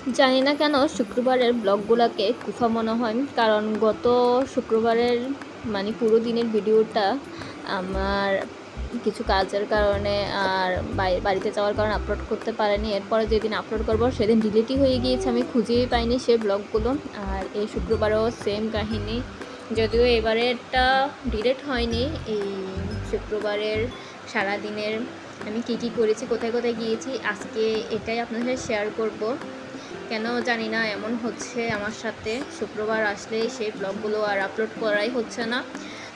জানি না কেন শুক্রবারের ব্লগগুলোকে কুফা মনে হয়, কারণ গত শুক্রবারের মানে পুরো দিনের ভিডিওটা আমার কিছু কাজের কারণে আর বাড়িতে যাওয়ার কারণে আপলোড করতে পারিনি। এরপরে যেদিন আপলোড করব সেদিন ডিলিটই হয়ে গিয়েছে, আমি খুঁজেই পাইনি সেই ব্লগগুলো। আর এই শুক্রবারেও সেম কাহিনী, যদিও এবারেরটা ডিলিট হয়নি। এই শুক্রবারের সারাদিনের আমি কী করেছি, কোথায় কোথায় গিয়েছি, আজকে এটাই আপনার সাথে শেয়ার করব। কেন জানি না এমন হচ্ছে আমার সাথে, শুক্রবার আসলে সেই ব্লগগুলো আর আপলোড করাই হচ্ছে না।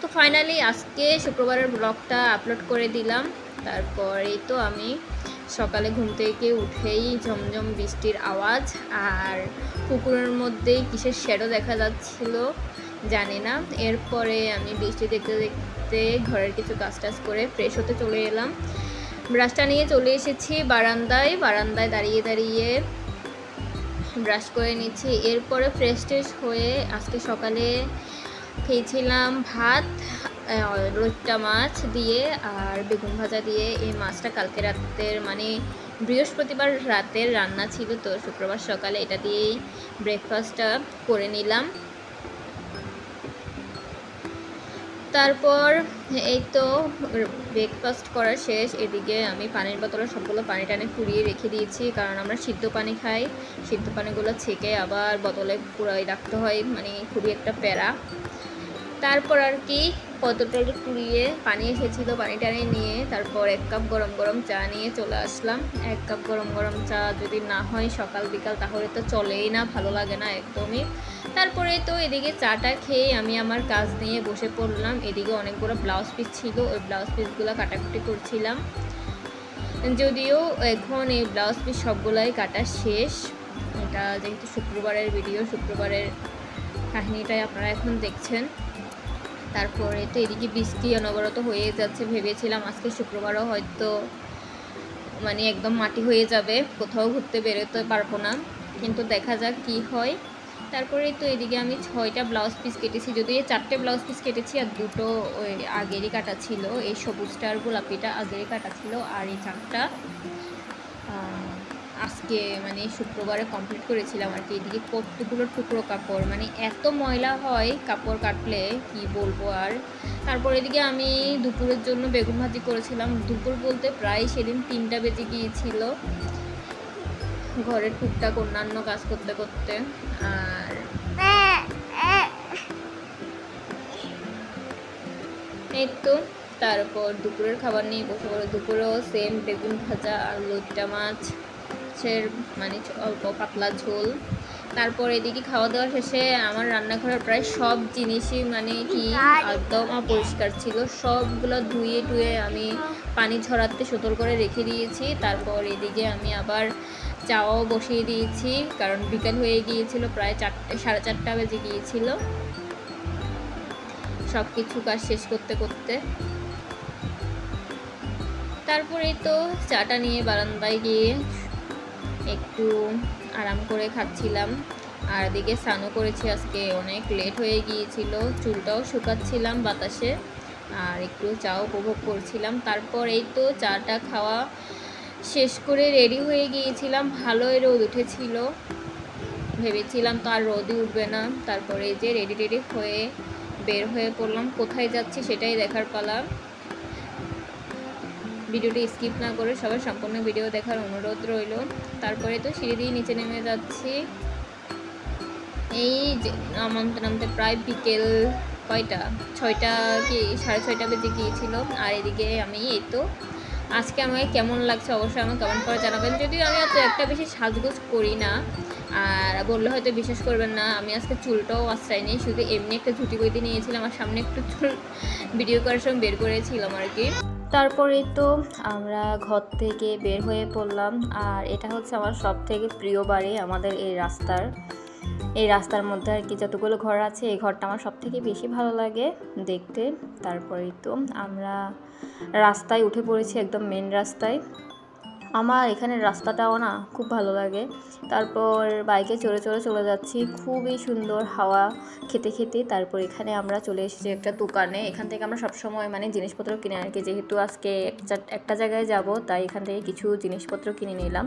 তো ফাইনালি আজকে শুক্রবারের ব্লগটা আপলোড করে দিলাম। তারপরেই তো আমি সকালে ঘুম থেকে উঠেই ঝমঝম বৃষ্টির আওয়াজ আর পুকুরের মধ্যেই কিসের শ্যাডো দেখা যাচ্ছিল জানি না। এরপরে আমি বৃষ্টি দেখতে দেখতে ঘরের কিছু কাজ টাজ করে ফ্রেশ হতে চলে এলাম। ব্রাশটা নিয়ে চলে এসেছি বারান্দায় দাঁড়িয়ে দাঁড়িয়ে ব্রাশ করে নিচ্ছি। এরপরে ফ্রেশ ট্রেশ হয়ে আজকে সকালে খেয়েছিলাম ভাত লইট্টা মাছ দিয়ে আর বেগুন ভাজা দিয়ে। এই মাছটা কালকে রাতের মানে বৃহস্পতিবার রাতের রান্না ছিল, তো শুক্রবার সকালে এটা দিয়েই ব্রেকফাস্টটা করে নিলাম। তারপর এই তো ব্রেকফাস্ট করা শেষ। এদিকে আমি পানির বোতলে সবগুলো পানি টানি ফুরিয়ে রেখে দিয়েছি, কারণ আমরা সিদ্ধ পানি খাই, সিদ্ধ পানিগুলো ছেঁকে আবার বোতলে পুরাই রাখতে হয়, মানে খুবই একটা প্যারা। তারপর আর কি বোতলটা পুড়িয়ে পানি এসেছিলো, পানি টানি নিয়ে তারপর 1 কাপ গরম গরম চা নিয়ে চলে আসলাম। 1 কাপ গরম গরম চা যদি না হয় সকাল বিকাল তাহলে তো চলেই না, ভালো লাগে না একদমই। তারপরে তো এদিকে চাটা খেয়ে আমি আমার কাজ নিয়ে বসে পড়লাম। এদিকে অনেকগুলো ব্লাউজ পিস ছিল, ওই ব্লাউজ পিসগুলো কাটাকুটি করছিলাম। যদিও এখন এই ব্লাউজ পিস সবগুলাই কাটা শেষ। এটা যেহেতু শুক্রবারের ভিডিও, শুক্রবারের কাহিনীটাই আপনারা এখন দেখছেন। তারপরে তো এদিকে বৃষ্টি অনবরত হয়ে যাচ্ছে। ভেবেছিলাম আজকে শুক্রবারও হয়তো মানে একদম মাটি হয়ে যাবে, কোথাও ঘুরতে বেরোতে পারবো না, কিন্তু দেখা যাক কি হয়। তারপরে তো এদিকে আমি 6টা ব্লাউজ পিস কেটেছি, যদিও 4টে ব্লাউজ পিস কেটেছি আর 2টো ওই আগেরই কাটা ছিল। এই সবুজটা আর গোলাপিটা আগেরই কাটা ছিল, আর এই 4টা আজকে মানে শুক্রবারে কমপ্লিট করেছিলাম আর কি। এদিকে কতগুলো টুকরো কাপড়, মানে এত ময়লা হয় কাপড় কাটলে কি বলবো আর। তারপর এদিকে আমি দুপুরের জন্য বেগুন ভাজি করেছিলাম। দুপুর বলতে প্রায় সেদিন 3টা বেজে গিয়েছিল ঘরের টুকটাক অন্যান্য কাজ করতে করতে। আর এই তো তারপর দুপুরের খাবার নিয়ে বসে পড়ে। দুপুরেও সেম বেগুন ভাজা আর লইট্টা মাছের মানে অল্প পাতলা ঝোল। তারপর এদিকে খাওয়া দাওয়া শেষে আমার রান্নাঘরের প্রায় সব জিনিসই মানে কি একদম অপরিষ্কার ছিল, সবগুলো ধুয়ে টুয়ে আমি পানি ঝরাতে সুতোর করে রেখে দিয়েছি। তারপর এদিকে আমি আবার চাও বসিয়ে দিয়েছি, কারণ বিকেল হয়ে গিয়েছিল, প্রায় 4:30 বেজে গিয়েছিল সব কিছু কাজ শেষ করতে করতে। তারপরে তো চাটা নিয়ে বারান্দায় গিয়ে একটু আরাম করে খাচ্ছিলাম। আর এদিকে স্নানও করেছি, আজকে অনেক লেট হয়ে গিয়েছিল, চুলটাও শুকাচ্ছিলাম বাতাসে আর একটু চাও উপভোগ করছিলাম। তারপর এই তো চাটা খাওয়া শেষ করে রেডি হয়ে গিয়েছিলাম। ভালোই রোদ উঠেছিল, ভেবেছিলাম তো আর রোদই উঠবে না। তারপরে এই যে রেডি হয়ে বের হয়ে পড়লাম, কোথায় যাচ্ছি সেটাই দেখার পালা। ভিডিওটি স্কিপ না করে সবাই সম্পূর্ণ ভিডিও দেখার অনুরোধ রইল। তারপরে তো সিঁড়ি দিয়ে নিচে নেমে যাচ্ছি। এই যে নামতে প্রায় বিকেল কয়টা 6টা কি 6:30 বেজে গিয়েছিল। আর এদিকে আমি এই তো আজকে আমাকে কেমন লাগছে অবশ্যই আমাকে কমেন্ট করে জানাবেন। যদিও আমি এত একটা বেশি সাজগোজ করি না, আর বললে হয়তো বিশ্বাস করবেন না, আমি আজকে চুলটাও আশ্রয় শুধু এমনি একটা ঝুটি বইতে নিয়েছিলাম আর সামনে একটু চুল ভিডিও করার সময় বের করেছিলাম আর কি। তারপরে তো আমরা ঘর থেকে বের হয়ে পড়লাম। আর এটা হচ্ছে আমার সব থেকে প্রিয় বাড়ি, আমাদের এই রাস্তার মধ্যে আর কি যতগুলো ঘর আছে এই ঘরটা আমার সব থেকে বেশি ভালো লাগে দেখতে। তারপরেই তো আমরা রাস্তায় উঠে পড়েছি, একদম মেন রাস্তায়। আমার এখানের রাস্তাটাও না খুব ভালো লাগে। তারপর বাইকে চলে যাচ্ছি, খুবই সুন্দর হাওয়া খেতে খেতে। তারপর এখানে আমরা চলে এসেছি একটা দোকানে, এখান থেকে আমরা সবসময় মানে জিনিসপত্র কিনে আর কি, যেহেতু আজকে একটা জায়গায় যাব তাই এখান থেকে কিছু জিনিসপত্র কিনে নিলাম।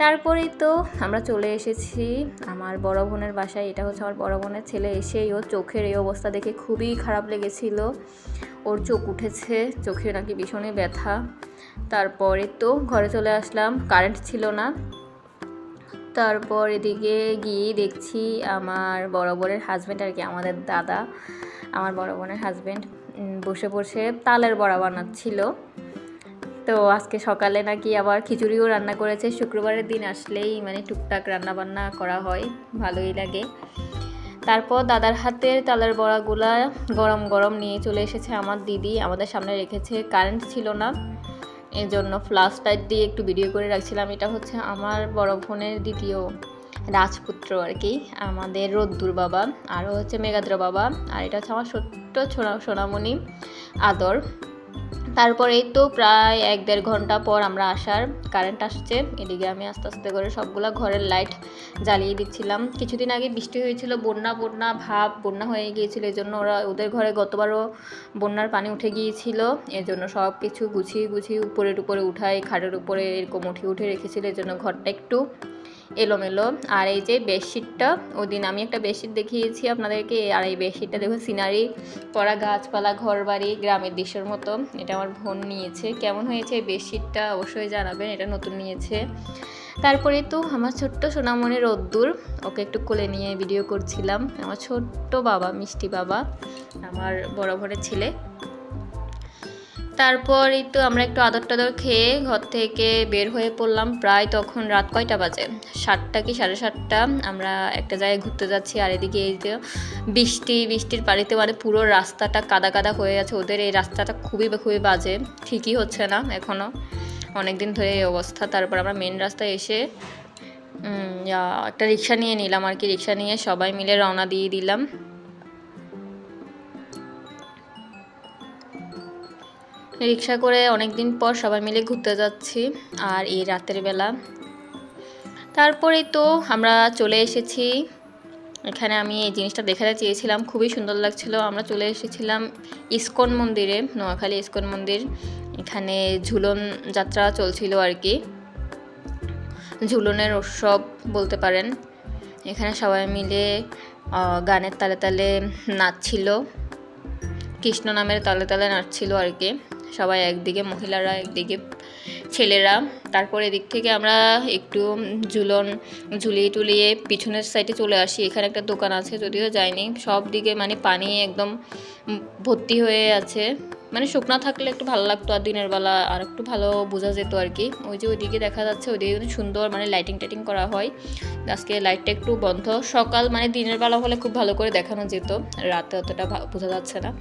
তারপরেই তো আমরা চলে এসেছি আমার বড় বোনের বাসায়। এটা হচ্ছে আমার বড় বোনের ছেলে। এসেই ওর চোখের এই অবস্থা দেখে খুবই খারাপ লেগেছিল। ওর চোখ উঠেছে, চোখে নাকি ভীষণই ব্যথা। তারপরে তো ঘরে চলে আসলাম, কারেন্ট ছিল না। তারপর এদিকে গিয়ে দেখছি আমার বড় বোনের হাজব্যান্ড আর কি, আমাদের দাদা, আমার বড় বোনের হাজব্যান্ড বসে বসে তালের বড়া বানাচ্ছিল। তো আজকে সকালে নাকি আবার খিচুড়িও রান্না করেছে। শুক্রবারের দিন আসলেই মানে টুকটাক রান্না বান্না করা হয়, ভালোই লাগে। তারপর দাদার হাতের তালের বড়াগুলা গরম গরম নিয়ে চলে এসেছে আমার দিদি, আমাদের সামনে রেখেছে। কারেন্ট ছিল না, এই জন্য ফ্ল্যাশ লাইট দিয়ে একটু ভিডিও করে রাখছিলাম। এটা হচ্ছে আমার বড় বোনের দ্বিতীয় রাজপুত্র আর কি, আমাদের রোদ্দুর বাবা, আরও হচ্ছে মেঘাদ্র বাবা, আর এটা হচ্ছে আমার ছোট্ট সোনামণি আদর। তারপরে তো প্রায় 1-1.5 ঘন্টা পর আমরা আসার কারেন্ট আসছে। এদিকে আমি আস্তে আস্তে করে সবগুলা ঘরের লাইট জ্বালিয়ে দিচ্ছিলাম। কিছুদিন আগে বৃষ্টি হয়েছিল, বন্যা হয়ে গিয়েছিল, এই জন্য ওদের ঘরে গতবারও বন্যার পানি উঠে গিয়েছিল। এর জন্য সব কিছু গুছিয়ে উপরের উপরে উঠাই, খাটের উপরে এরকম উঠে রেখেছিল, এর জন্য ঘরটা একটু এলোমেলো। আর এই যে বেডশিটটা, ওই দিন আমি একটা বেডশিট দেখিয়েছি আপনাদেরকে, আর এই বেডশিটটা দেখুন সিনারি করা, গাছপালা, ঘর বাড়ি, গ্রামের দৃশ্যের মতো। এটা আমার বোন নিয়েছে। কেমন হয়েছে এই বেডশিটটা অবশ্যই জানাবেন, এটা নতুন নিয়েছে। তারপরে তো আমার ছোট্ট সোনামণি রোদ্দুর, ওকে একটু কোলে নিয়ে ভিডিও করছিলাম। আমার ছোট্ট বাবা, মিষ্টি বাবা, আমার বড় বোনের ছেলে। তারপরই তো আমরা একটু আদর টাদর খেয়ে ঘর থেকে বের হয়ে পড়লাম। প্রায় তখন রাত কয়টা বাজে, 7টা কি 7:30। আমরা একটা জায়গায় ঘুরতে যাচ্ছি, আর এদিকে এই যে বৃষ্টির পানিতে মানে পুরো রাস্তাটা কাদা হয়ে আছে। ওদের এই রাস্তাটা খুবই বাজে, ঠিকই হচ্ছে না এখনও, অনেক দিন ধরে এই অবস্থা। তারপর আমরা মেন রাস্তায় এসে একটা রিক্সা নিয়ে নিলাম আর কি, রিক্সা নিয়ে সবাই মিলে রওনা দিয়ে দিলাম। রিক্সা করে অনেক দিন পর সবাই মিলে ঘুরতে যাচ্ছি, আর এই রাতের বেলা। তারপরে তো আমরা চলে এসেছি এখানে। আমি এই জিনিসটা দেখাতে চেয়েছিলাম, খুবই সুন্দর লাগছিল। আমরা চলে এসেছিলাম ইস্কন মন্দিরে, নোয়াখালী ইস্কন মন্দির। এখানে ঝুলন যাত্রা চলছিল আর কি, ঝুলনের উৎসব বলতে পারেন। এখানে সবাই মিলে গানের তালে তালে নাচছিল, কৃষ্ণ নামের তালে তালে নাচছিল আর কি। সবাই একদিকে মহিলারা, একদিকে ছেলেরা। তারপর এদিক থেকে আমরা একটু ঝুলিয়ে টুলিয়ে পিছনের সাইডে চলে আসি। এখানে একটা দোকান আছে, যদিও যাইনি। সব দিকে মানে পানি একদম ভর্তি হয়ে আছে, মানে শুকনা থাকলে একটু ভালো লাগতো, আর দিনের বেলা আর একটু ভালো বোঝা যেত আর কি। ওই যে ওইদিকে দেখা যাচ্ছে, ওইদিকে সুন্দর মানে লাইটিং করা হয়। আজকে লাইটটা একটু বন্ধ। সকাল মানে দিনের বেলা হলে খুব ভালো করে দেখানো যেত, রাতে অতটা বোঝা যাচ্ছে না।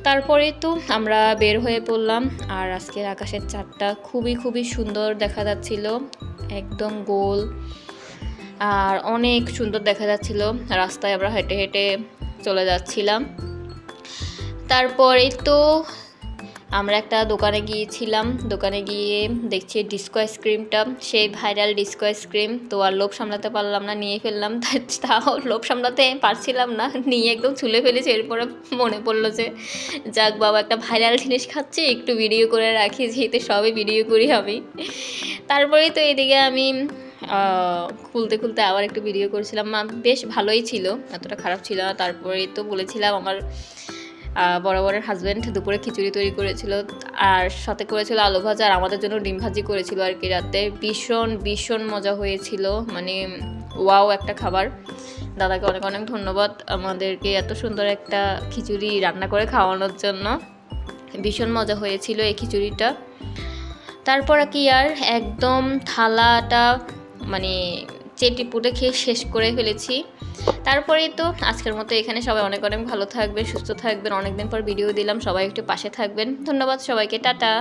তারপরে তো আমরা বের হয়ে পড়লাম, আর আজকের আকাশের চাঁদটা খুবই সুন্দর দেখা যাচ্ছিল, একদম গোল আর অনেক সুন্দর দেখা যাচ্ছিল। রাস্তায় আমরা হেঁটে হেঁটে চলে যাচ্ছিলাম। তারপরে তো আমরা একটা দোকানে গিয়েছিলাম, দোকানে গিয়ে দেখছি ডিস্কো আইসক্রিমটা, সেই ভাইরাল ডিস্কো আইসক্রিম। তো আর লোভ সামলাতে পারলাম না, নিয়ে ফেললাম। তাও লোভ সামলাতে পারছিলাম না, নিয়ে একদম ছুলে ফেলেছি। এরপরে মনে পড়লো যে যাক বাবা, একটা ভাইরাল জিনিস খাচ্ছি, একটু ভিডিও করে রাখি, যেহেতু সবই ভিডিও করি আমি। তারপরেই তো এদিকে আমি খুলতে আবার একটু ভিডিও করছিলাম। বেশ ভালোই ছিল, এতটা খারাপ ছিল না। তারপরেই তো বলেছিলাম আমার বরাবরের হাজব্যান্ড দুপুরে খিচুড়ি তৈরি করেছিল, আর সাথে করেছিল আলু ভাজা, আর আমাদের জন্য ডিম ভাজি করেছিল আর কি রাতে। ভীষণ মজা হয়েছিল, মানে ওয়াও একটা খাবার। দাদাকে অনেক ধন্যবাদ আমাদেরকে এত সুন্দর একটা খিচুড়ি রান্না করে খাওয়ানোর জন্য। ভীষণ মজা হয়েছিল এই খিচুড়িটা। তারপর কি আর একদম থালাটা মানে চেটে পুটে খেয়ে শেষ করে ফেলেছি। তারপরেই তো আজকের মতো এখানে। সবাই অনেক ভালো থাকবেন, সুস্থ থাকবেন। অনেকদিন পর ভিডিও দিলাম, সবাই একটু পাশে থাকবেন। ধন্যবাদ সবাইকে, টাটা।